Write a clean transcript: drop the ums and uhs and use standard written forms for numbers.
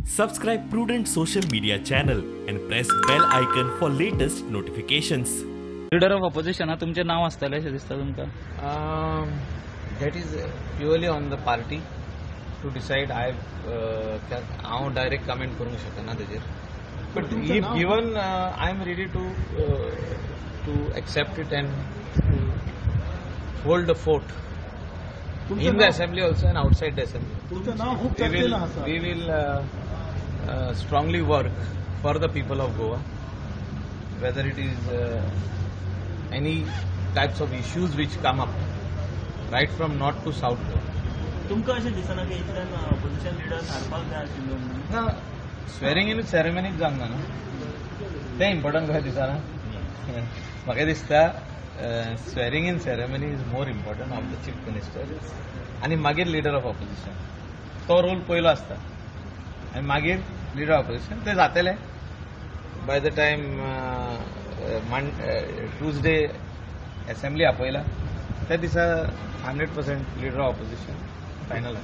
Subscribe Prudent social media channel and press bell icon for latest notifications. Leader of opposition हा तुमचे नाव आसतले अशें दिसता तुमकां? That is purely on the party to decide. हांव direct comment करूंक शकना तेजेर. But if given, I am ready to accept it and to hold the fort in the assembly also and outside the assembly. We will strongly work for the people of Goa, whether it is any types of issues which come up, right from north to south. तुमकां अशें दिसना की इतल्यान opposition leader हारपाक जाय आशिल्लो म्हणून? ना, swearing in सेरेमनीच जावंक ना तें इम्पॉर्टंट कशें दिसना. म्हाका दिसता swearing in ceremony is more important of the chief minister आनी मागीर लिडर ऑफ ऑपोजिशन. तो रोल पयलो आसता आनी मागीर लिडर ऑफ ऑपोजिशन. ते जातले by the time Tuesday assembly आपयला त्या दिसा 100% लिडर ऑफ ऑपोजिशन फायनल.